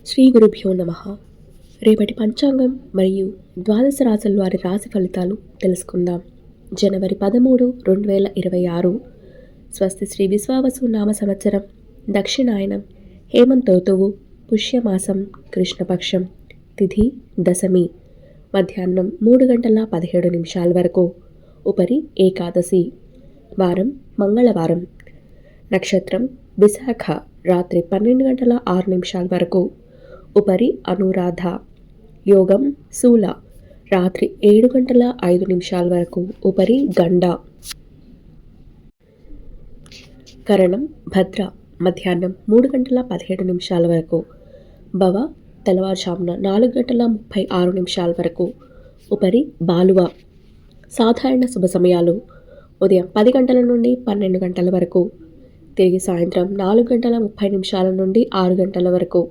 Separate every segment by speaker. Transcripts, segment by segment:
Speaker 1: శ్రీ గురుభ్యో నమ. రేపటి పంచాంగం మరియు ద్వాదశ రాశుల వారి రాశి ఫలితాలు తెలుసుకుందాం. జనవరి 13, 2026. స్వస్తి శ్రీ విశ్వావసు నామ సంవత్సరం, దక్షిణాయనం, హేమంత ఋతువు, పుష్యమాసం, కృష్ణపక్షం, తిథి దశమి, మధ్యాహ్నం 3:17 వరకు, ఉపరి ఏకాదశి, వారం మంగళవారం, నక్షత్రం విశాఖ, రాత్రి 12:06 వరకు, ఉపరి అనురాధ, యోగం శూల, రాత్రి 7:05 వరకు, ఉపరి గండ, కరణం భద్ర, మధ్యాహ్నం 3:17 వరకు, భవ, తెల్లవారుజామున 4:36 వరకు, ఉపరి బాలువ. సాధారణ శుభ సమయాలు ఉదయం 10 గంటల నుండి 12 గంటల వరకు, తిరిగి సాయంత్రం 4:30 నుండి 6 గంటల వరకు.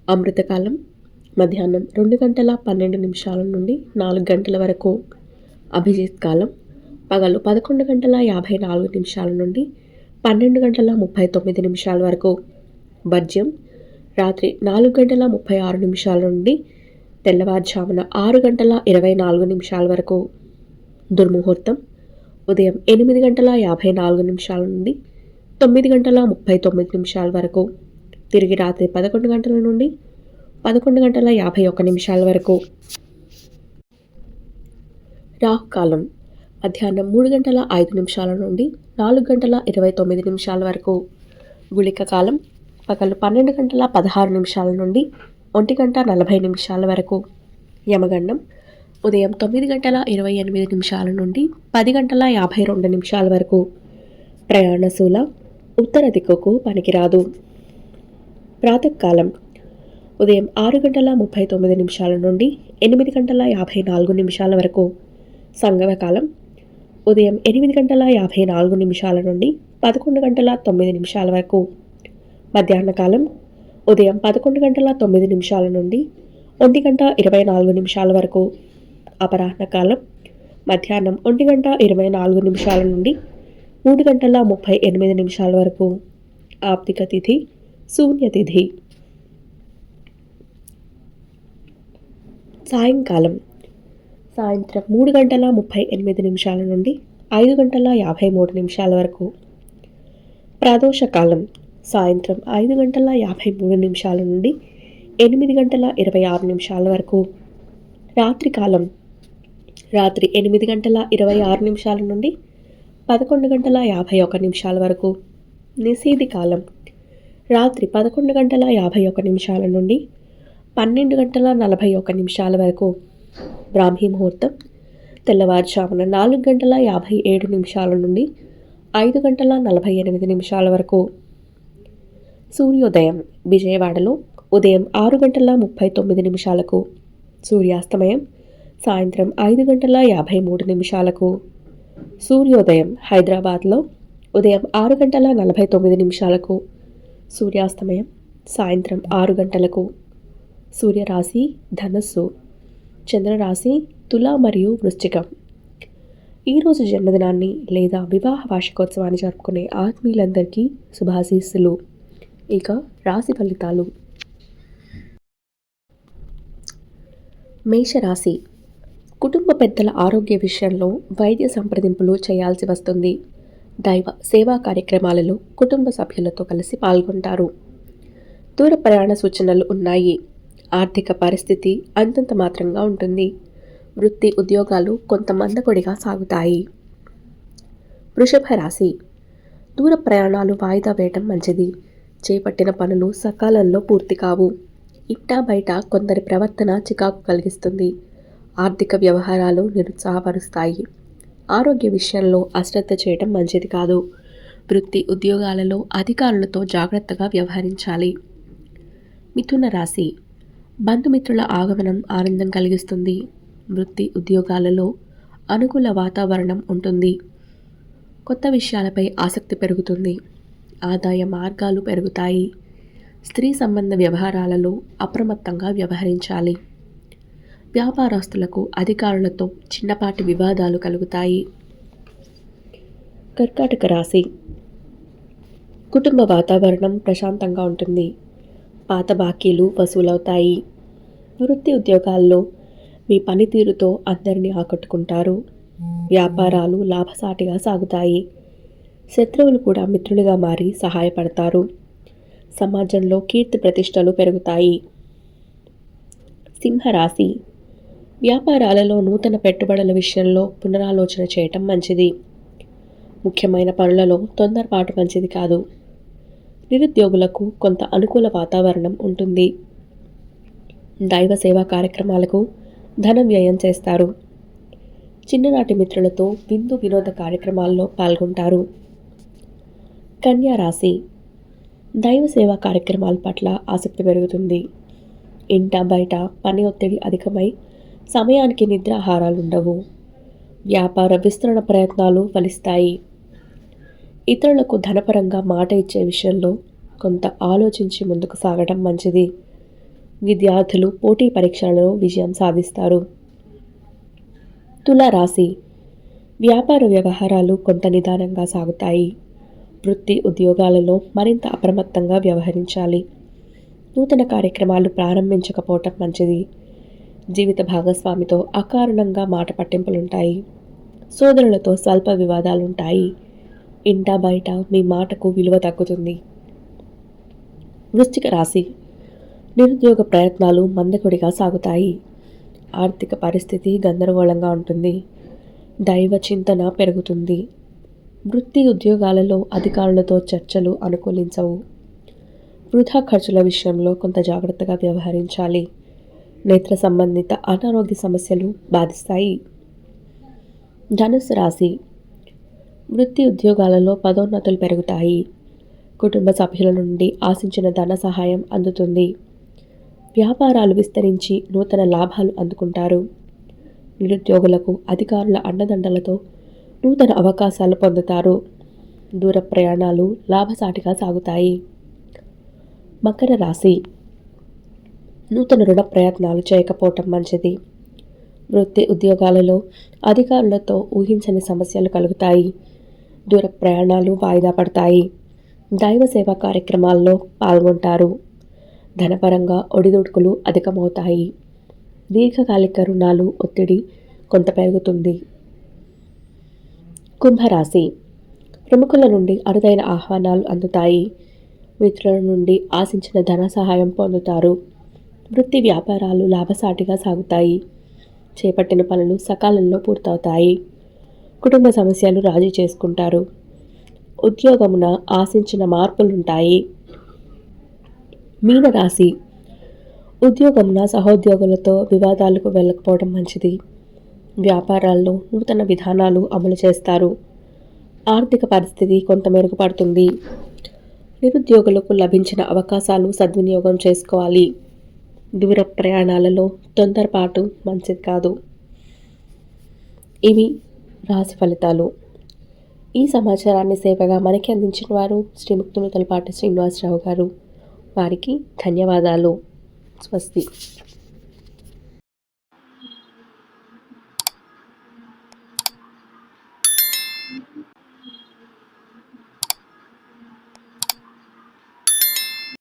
Speaker 1: అమృతకాలం మధ్యాహ్నం 2:12 నుండి 4 గంటల వరకు. అభిజిత్ కాలం పగలు 11:54 నుండి 12:39 వరకు. వర్జ్యం రాత్రి 4:36 నుండి తెల్లవారుజామున 6:24 వరకు. దుర్ముహూర్తం ఉదయం 8:54 నుండి 9:39 వరకు, తిరిగి రాత్రి 11 గంటల నుండి 11:51 వరకు. రాహుకాలం మధ్యాహ్నం 3:05 నుండి 4:29 వరకు. గుళిక కాలం పగలు 12:16 నుండి 1:40 వరకు. యమగండం ఉదయం 9:28 నుండి 10:52 వరకు. ప్రయాణశూల, ఉత్తర దిక్కుకు పనికిరాదు. ప్రాతకాలం ఉదయం 6:39 నుండి 8:54 వరకు. సంగమకాలం ఉదయం 8:54 నుండి 11:09 వరకు. మధ్యాహ్న కాలం ఉదయం 11:09 నుండి 1:24 వరకు. అపరాహ్న కాలం మధ్యాహ్నం 1:24 నుండి 3:38 వరకు. ఆప్తిక తిథి శూన్యతిథి. సాయంకాలం సాయంత్రం 3:38 నుండి 5:53 వరకు. ప్రదోషకాలం సాయంత్రం 5:53 నుండి 8:26 వరకు. రాత్రికాలం రాత్రి 8:26 నుండి 11:51 వరకు. నిశీధి కాలం రాత్రి 11:51 నుండి 12:41 వరకు. బ్రాహ్మీ ముహూర్తం తెల్లవారుజామున 4:57 నుండి 5:48 వరకు. సూర్యోదయం విజయవాడలో ఉదయం 6:39. సూర్యాస్తమయం సాయంత్రం 5:53. సూర్యోదయం హైదరాబాద్లో ఉదయం 6:49. సూర్యాస్తమయం సాయంత్రం 6 గంటలకు. సూర్యరాశి ధనస్సు, చంద్రరాశి తుల మరియు వృశ్చికం. ఈరోజు జన్మదినాన్ని లేదా వివాహ వార్షికోత్సవాన్ని జరుపుకునే ఆత్మీయులందరికీ శుభాశీస్సులు. ఇక రాశి ఫలితాలు. మేషరాశి, కుటుంబ పెద్దల ఆరోగ్య విషయంలో వైద్య సంప్రదింపులు చేయాల్సి వస్తుంది. దైవ సేవా కార్యక్రమాలలో కుటుంబ సభ్యులతో కలిసి పాల్గొంటారు. దూర ప్రయాణ సూచనలు ఉన్నాయి. ఆర్థిక పరిస్థితి అంతంత మాత్రంగా ఉంటుంది. వృత్తి ఉద్యోగాలు కొంత మందకొడిగా సాగుతాయి. వృషభ రాశి, దూర ప్రయాణాలు వాయిదా వేయటం మంచిది. చేపట్టిన పనులు సకాలంలో పూర్తి కావు. ఇంటా బయట కొందరి ప్రవర్తన చికాకు కలిగిస్తుంది. ఆర్థిక వ్యవహారాలు నిరుత్సాహపరుస్తాయి. ఆరోగ్య విషయంలో అశ్రద్ధ చేయడం మంచిది కాదు. వృత్తి ఉద్యోగాలలో అధికారులతో జాగ్రత్తగా వ్యవహరించాలి. మిథున రాశి, బంధుమిత్రుల ఆగమనం ఆనందం కలిగిస్తుంది. వృత్తి ఉద్యోగాలలో అనుకూల వాతావరణం ఉంటుంది. కొత్త విషయాలపై ఆసక్తి పెరుగుతుంది. ఆదాయ మార్గాలు పెరుగుతాయి. స్త్రీ సంబంధ వ్యవహారాలలో అప్రమత్తంగా వ్యవహరించాలి. వ్యాపారస్తులకు అధికారులతో చిన్నపాటి వివాదాలు కలుగుతాయి. కర్కాటక రాశి, కుటుంబ వాతావరణం ప్రశాంతంగా ఉంటుంది. పాత బాకీలు వసూలవుతాయి. వృత్తి ఉద్యోగాల్లో మీ పనితీరుతో అందరినీ ఆకట్టుకుంటారు. వ్యాపారాలు లాభసాటిగా సాగుతాయి. శత్రువులు కూడా మిత్రులుగా మారి సహాయపడతారు. సమాజంలో కీర్తి ప్రతిష్టలు పెరుగుతాయి. సింహరాశి. వ్యాపారాలలో నూతన పెట్టుబడుల విషయంలో పునరాలోచన చేయటం మంచిది. ముఖ్యమైన పనులలో తొందరపాటు మంచిది కాదు. నిరుద్యోగులకు కొంత అనుకూల వాతావరణం ఉంటుంది. దైవ సేవా కార్యక్రమాలకు ధనం వ్యయం చేస్తారు. చిన్ననాటి మిత్రులతో విందు వినోద కార్యక్రమాల్లో పాల్గొంటారు. కన్యా రాశి. దైవ సేవా కార్యక్రమాల పట్ల ఆసక్తి పెరుగుతుంది. ఇంట బయట పని ఒత్తిడి అధికమై సమయానికి నిద్రాహారాలుండవు. వ్యాపార విస్తరణ ప్రయత్నాలు ఫలిస్తాయి. ఇతరులకు ధనపరంగా మాట ఇచ్చే విషయంలో కొంత ఆలోచించి ముందుకు సాగడం మంచిది. విద్యార్థులు పోటీ పరీక్షలలో విజయం సాధిస్తారు. తులారాశి. వ్యాపార వ్యవహారాలు కొంత నిదానంగా సాగుతాయి. వృత్తి ఉద్యోగాలలో మరింత అప్రమత్తంగా వ్యవహరించాలి. నూతన కార్యక్రమాలు ప్రారంభించకపోవటం మంచిది. జీవిత భాగస్వామితో అకారణంగా మాట పట్టింపులుంటాయి. సోదరులతో స్వల్ప వివాదాలుంటాయి. ఇంటా బయట మీ మాటకు విలువ తగ్గుతుంది. వృశ్చిక రాశి. నిరుద్యోగ ప్రయత్నాలు మందకొడిగా సాగుతాయి. ఆర్థిక పరిస్థితి గందరగోళంగా ఉంటుంది. దైవ చింతన పెరుగుతుంది. వృత్తి ఉద్యోగాలలో అధికారులతో చర్చలు అనుకూలించవు. వృధా ఖర్చుల విషయంలో కొంత జాగ్రత్తగా వ్యవహరించాలి. నేత్ర సంబంధిత అనారోగ్య సమస్యలు బాధిస్తాయి. ధనుస్సు రాశి. వృత్తి ఉద్యోగాలలో పదోన్నతులు పెరుగుతాయి. కుటుంబ సభ్యుల నుండి ఆశించిన ధన సహాయం అందుతుంది. వ్యాపారాలు విస్తరించి నూతన లాభాలు అందుకుంటారు. నిరుద్యోగులకు అధికారుల అండదండలతో నూతన అవకాశాలు పొందుతారు. దూర ప్రయాణాలు లాభసాటిగా సాగుతాయి. మకర రాశి. నూతన రుణ ప్రయత్నాలు చేయకపోవటం మంచిది. వృత్తి ఉద్యోగాలలో అధికారులతో ఊహించని సమస్యలు కలుగుతాయి. దూర ప్రయాణాలు వాయిదా పడతాయి. దైవ సేవా కార్యక్రమాల్లో పాల్గొంటారు. ధనపరంగా ఒడిదుడుకులు అధికమవుతాయి. దీర్ఘకాలిక రుణాలు ఒత్తిడి కొంత పెరుగుతుంది. కుంభరాశి. ప్రముఖుల నుండి అరుదైన ఆహ్వానాలు అందుతాయి. మిత్రుల నుండి ఆశించిన ధన సహాయం పొందుతారు. వృత్తి వ్యాపారాలు లాభసాటిగా సాగుతాయి. చేపట్టిన పనులు సకాలంలో పూర్తవుతాయి. కుటుంబ సమస్యలు రాజీ చేసుకుంటారు. ఉద్యోగమున ఆశించిన మార్పులుంటాయి. మీనరాశి. ఉద్యోగమున సహోద్యోగులతో వివాదాలకు వెళ్ళకపోవడం మంచిది. వ్యాపారాల్లో నూతన విధానాలు అమలు చేస్తారు. ఆర్థిక పరిస్థితి కొంత మెరుగుపడుతుంది. నిరుద్యోగులకు లభించిన అవకాశాలు సద్వినియోగం చేసుకోవాలి. దూర ప్రయాణాలలో తొందరపాటు మంచిది కాదు. ఇవి రాశి ఫలితాలు. ఈ సమాచారాన్ని సేవగా మనకి అందించిన వారు శ్రీ ముక్తునుతలపాటి శ్రీనివాసరావు గారు. వారికి ధన్యవాదాలు. స్వస్తి.